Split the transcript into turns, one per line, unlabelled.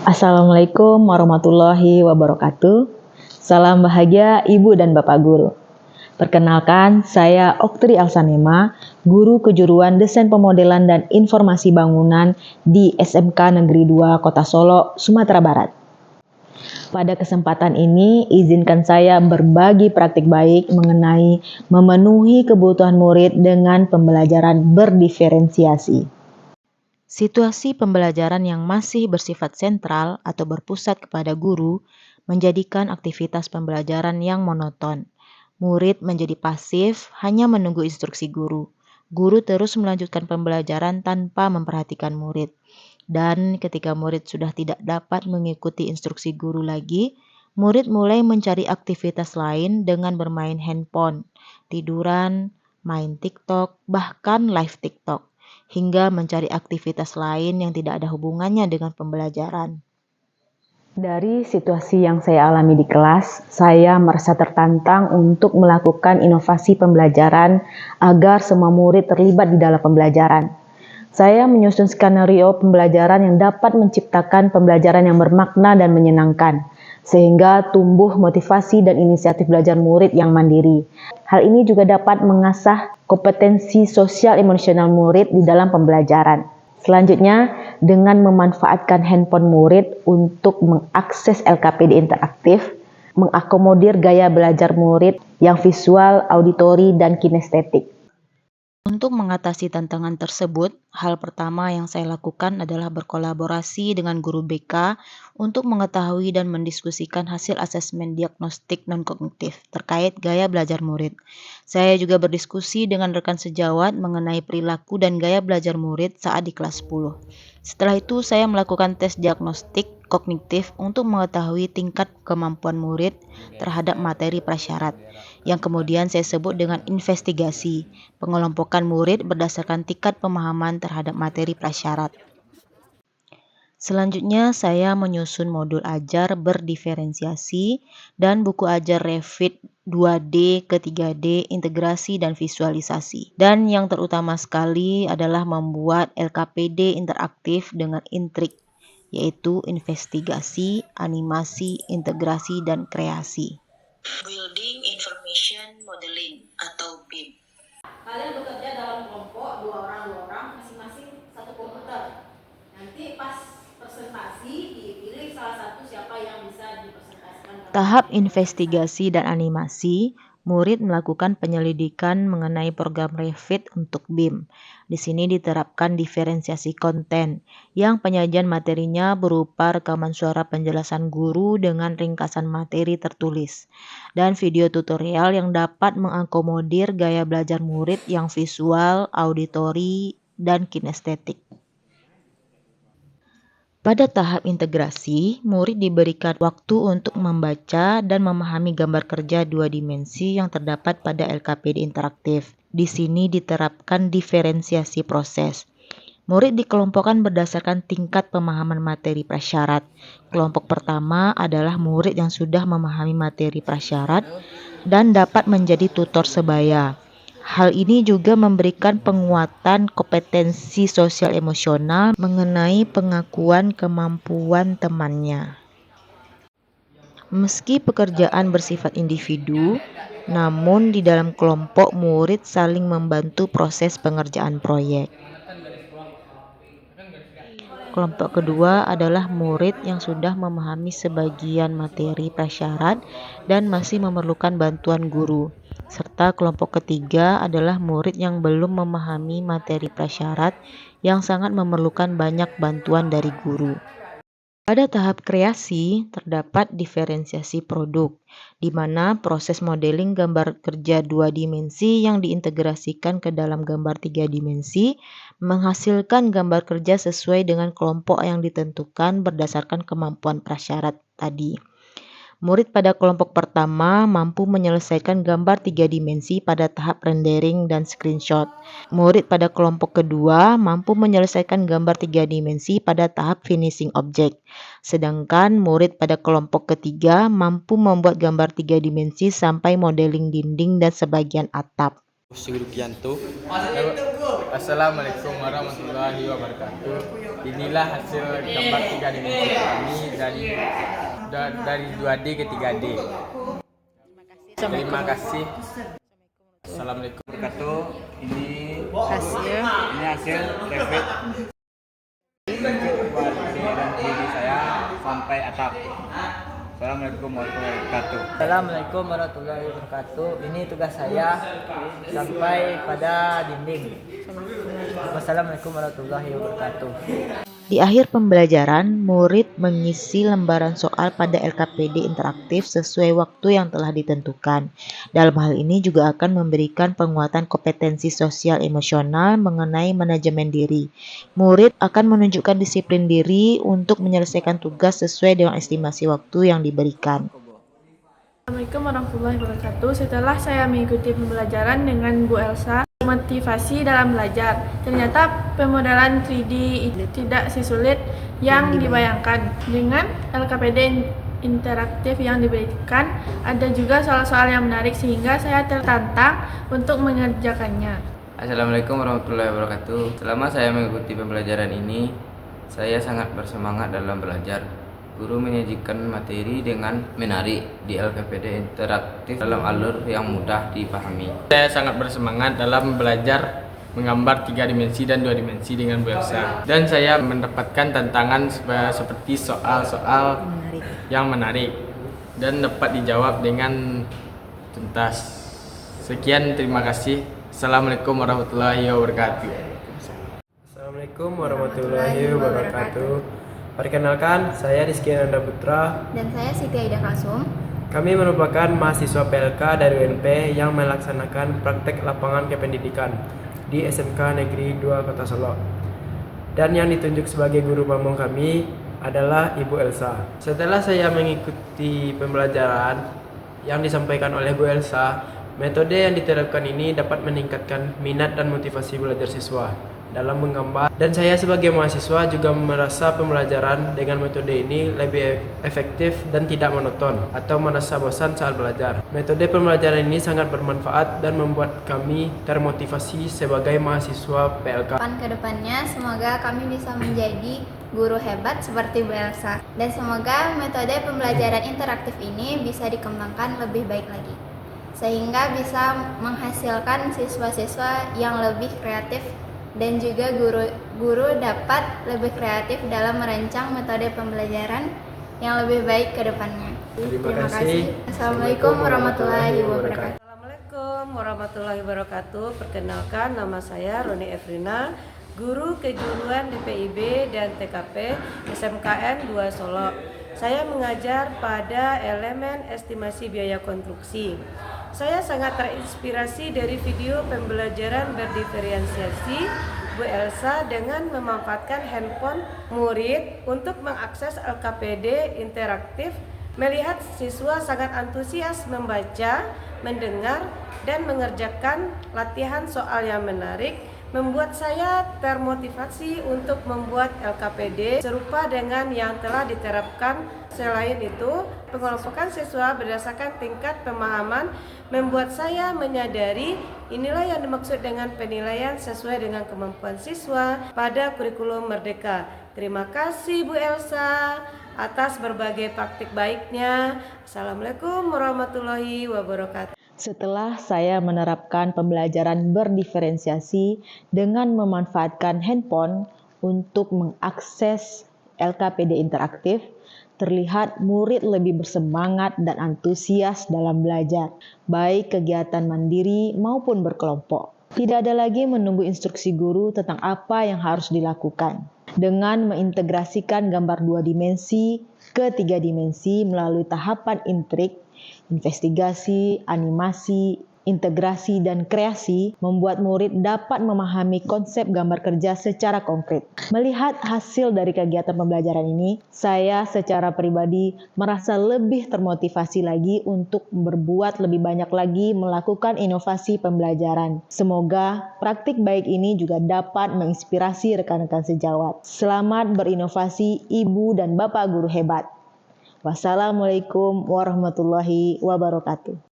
Assalamualaikum warahmatullahi wabarakatuh. Salam bahagia Ibu dan Bapak Guru. Perkenalkan, saya Oktri Alsanema, Guru Kejuruan Desain Pemodelan dan Informasi Bangunan di SMK Negeri 2 Kota Solo, Sumatera Barat. Pada kesempatan ini, izinkan saya berbagi praktik baik mengenai memenuhi kebutuhan murid dengan pembelajaran berdiferensiasi. Situasi pembelajaran yang masih bersifat sentral atau berpusat kepada guru menjadikan aktivitas pembelajaran yang monoton. Murid menjadi pasif, hanya menunggu instruksi guru. Guru terus melanjutkan pembelajaran tanpa memperhatikan murid. Dan ketika murid sudah tidak dapat mengikuti instruksi guru lagi, murid mulai mencari aktivitas lain dengan bermain handphone, tiduran, main TikTok, bahkan live TikTok, hingga mencari aktivitas lain yang tidak ada hubungannya dengan pembelajaran. Dari situasi yang saya alami di kelas, saya merasa tertantang untuk melakukan inovasi pembelajaran agar semua murid terlibat di dalam pembelajaran. Saya menyusun skenario pembelajaran yang dapat menciptakan pembelajaran yang bermakna dan menyenangkan, sehingga tumbuh motivasi dan inisiatif belajar murid yang mandiri. Hal ini juga dapat mengasah kompetensi sosial emosional murid di dalam pembelajaran. Selanjutnya, dengan memanfaatkan handphone murid untuk mengakses LKPD interaktif, mengakomodir gaya belajar murid yang visual, auditori, dan kinestetik. Untuk mengatasi tantangan tersebut, hal pertama yang saya lakukan adalah berkolaborasi dengan guru BK untuk mengetahui dan mendiskusikan hasil asesmen diagnostik non-kognitif terkait gaya belajar murid. Saya juga berdiskusi dengan rekan sejawat mengenai perilaku dan gaya belajar murid saat di kelas 10. Setelah itu, saya melakukan tes diagnostik kognitif untuk mengetahui tingkat kemampuan murid terhadap materi prasyarat, yang kemudian saya sebut dengan investigasi, pengelompokan murid berdasarkan tingkat pemahaman terhadap materi prasyarat. Selanjutnya, saya menyusun modul ajar berdiferensiasi dan buku ajar Revit 2D ke 3D, integrasi dan visualisasi. Dan yang terutama sekali adalah membuat LKPD interaktif dengan intrik, yaitu investigasi, animasi, integrasi, dan kreasi. Building Information Modeling atau BIM.
Kalian bekerja dalam kelompok dua orang masing-masing satu komputer. Nanti pas presentasi dipilih salah satu siapa yang bisa dipresentasikan.
Tahap investigasi dan animasi, murid melakukan penyelidikan mengenai program Revit untuk BIM. Di sini diterapkan diferensiasi konten, yang penyajian materinya berupa rekaman suara penjelasan guru dengan ringkasan materi tertulis, dan video tutorial yang dapat mengakomodir gaya belajar murid yang visual, auditori, dan kinestetik. Pada tahap integrasi, murid diberikan waktu untuk membaca dan memahami gambar kerja dua dimensi yang terdapat pada LKPD interaktif. Di sini diterapkan diferensiasi proses. Murid dikelompokkan berdasarkan tingkat pemahaman materi prasyarat. Kelompok pertama adalah murid yang sudah memahami materi prasyarat dan dapat menjadi tutor sebaya. Hal ini juga memberikan penguatan kompetensi sosial emosional mengenai pengakuan kemampuan temannya. Meski pekerjaan bersifat individu, namun di dalam kelompok murid saling membantu proses pengerjaan proyek. Kelompok kedua adalah murid yang sudah memahami sebagian materi prasyarat dan masih memerlukan bantuan guru. Serta kelompok ketiga adalah murid yang belum memahami materi prasyarat yang sangat memerlukan banyak bantuan dari guru. Pada tahap kreasi, terdapat diferensiasi produk, di mana proses modeling gambar kerja dua dimensi yang diintegrasikan ke dalam gambar tiga dimensi menghasilkan gambar kerja sesuai dengan kelompok yang ditentukan berdasarkan kemampuan prasyarat tadi. Murid pada kelompok pertama mampu menyelesaikan gambar tiga dimensi pada tahap rendering dan screenshot. Murid pada kelompok kedua mampu menyelesaikan gambar tiga dimensi pada tahap finishing object. Sedangkan murid pada kelompok ketiga mampu membuat gambar tiga dimensi sampai modeling dinding dan sebagian atap.
Surukianto. Assalamualaikum warahmatullahi wabarakatuh. Inilah hasil gambar 3 dimensi kami dari 2D ke 3D. Terima kasih. Assalamualaikum warahmatullahi wabarakatuh. Ini hasil refleks buat dan 3D saya sampai atap. Assalamualaikum warahmatullahi wabarakatuh.
Assalamualaikum warahmatullahi wabarakatuh. Ini tugas saya sampai pada dinding. Wassalamualaikum warahmatullahi wabarakatuh.
Di akhir pembelajaran, murid mengisi lembaran soal pada LKPD interaktif sesuai waktu yang telah ditentukan. Dalam hal ini juga akan memberikan penguatan kompetensi sosial emosional mengenai manajemen diri. Murid akan menunjukkan disiplin diri untuk menyelesaikan tugas sesuai dengan estimasi waktu yang diberikan.
Assalamualaikum warahmatullahi wabarakatuh. Setelah saya mengikuti pembelajaran dengan Bu Elsa, motivasi dalam belajar. Ternyata pemodelan 3D itu tidak sesulit yang dibayangkan. Dengan LKPD interaktif yang diberikan, ada juga soal-soal yang menarik sehingga saya tertantang untuk mengerjakannya.
Assalamualaikum warahmatullahi wabarakatuh. Selama saya mengikuti pembelajaran ini, saya sangat bersemangat dalam belajar. Guru menyajikan materi dengan menarik di LKPD interaktif dalam alur yang mudah dipahami.
Saya sangat bersemangat dalam belajar menggambar 3 dimensi dan 2 dimensi dengan Bu Elsa. Dan saya mendapatkan tantangan seperti soal-soal yang menarik dan dapat dijawab dengan tuntas. Sekian, terima kasih. Assalamualaikum warahmatullahi wabarakatuh.
Assalamualaikum warahmatullahi wabarakatuh. Perkenalkan, saya Rizky Ananda Putra.
Dan saya Siti Aida Kasum.
Kami merupakan mahasiswa PLK dari UNP yang melaksanakan praktek lapangan kependidikan di SMK Negeri 2 Kota Solo. Dan yang ditunjuk sebagai guru pamong kami adalah Ibu Elsa. Setelah saya mengikuti pembelajaran yang disampaikan oleh Bu Elsa, metode yang diterapkan ini dapat meningkatkan minat dan motivasi belajar siswa dalam menggambar, dan saya sebagai mahasiswa juga merasa pembelajaran dengan metode ini lebih efektif dan tidak monoton atau merasa bosan saat belajar. Metode pembelajaran ini sangat bermanfaat dan membuat kami termotivasi sebagai mahasiswa PLK.
Kedepannya semoga kami bisa menjadi guru hebat seperti Bu Elsa, dan semoga metode pembelajaran interaktif ini bisa dikembangkan lebih baik lagi sehingga bisa menghasilkan siswa-siswa yang lebih kreatif, dan juga guru dapat lebih kreatif dalam merancang metode pembelajaran yang lebih baik ke depannya.
Terima kasih.
Assalamualaikum warahmatullahi wabarakatuh.
Assalamualaikum warahmatullahi wabarakatuh. Perkenalkan, nama saya Roni Efrina, guru kejuruan DPIB dan TKP SMKN 2 Solo. Saya mengajar pada elemen estimasi biaya konstruksi. Saya sangat terinspirasi dari video pembelajaran berdiferensiasi Bu Elsa dengan memanfaatkan handphone murid untuk mengakses LKPD interaktif. Melihat siswa sangat antusias membaca, mendengar, dan mengerjakan latihan soal yang menarik, membuat saya termotivasi untuk membuat LKPD serupa dengan yang telah diterapkan. Selain itu, pengelompokan siswa berdasarkan tingkat pemahaman membuat saya menyadari inilah yang dimaksud dengan penilaian sesuai dengan kemampuan siswa pada kurikulum Merdeka. Terima kasih Bu Elsa atas berbagai praktik baiknya. Assalamualaikum warahmatullahi wabarakatuh.
Setelah saya menerapkan pembelajaran berdiferensiasi dengan memanfaatkan handphone untuk mengakses LKPD interaktif, terlihat murid lebih bersemangat dan antusias dalam belajar, baik kegiatan mandiri maupun berkelompok. Tidak ada lagi menunggu instruksi guru tentang apa yang harus dilakukan. Dengan mengintegrasikan gambar 2 dimensi ke 3 dimensi melalui tahapan intrik, investigasi, animasi, integrasi, dan kreasi, membuat murid dapat memahami konsep gambar kerja secara konkret. Melihat hasil dari kegiatan pembelajaran ini, saya secara pribadi merasa lebih termotivasi lagi untuk berbuat lebih banyak lagi melakukan inovasi pembelajaran. Semoga praktik baik ini juga dapat menginspirasi rekan-rekan sejawat. Selamat berinovasi Ibu dan Bapak guru hebat. Wassalamualaikum warahmatullahi wabarakatuh.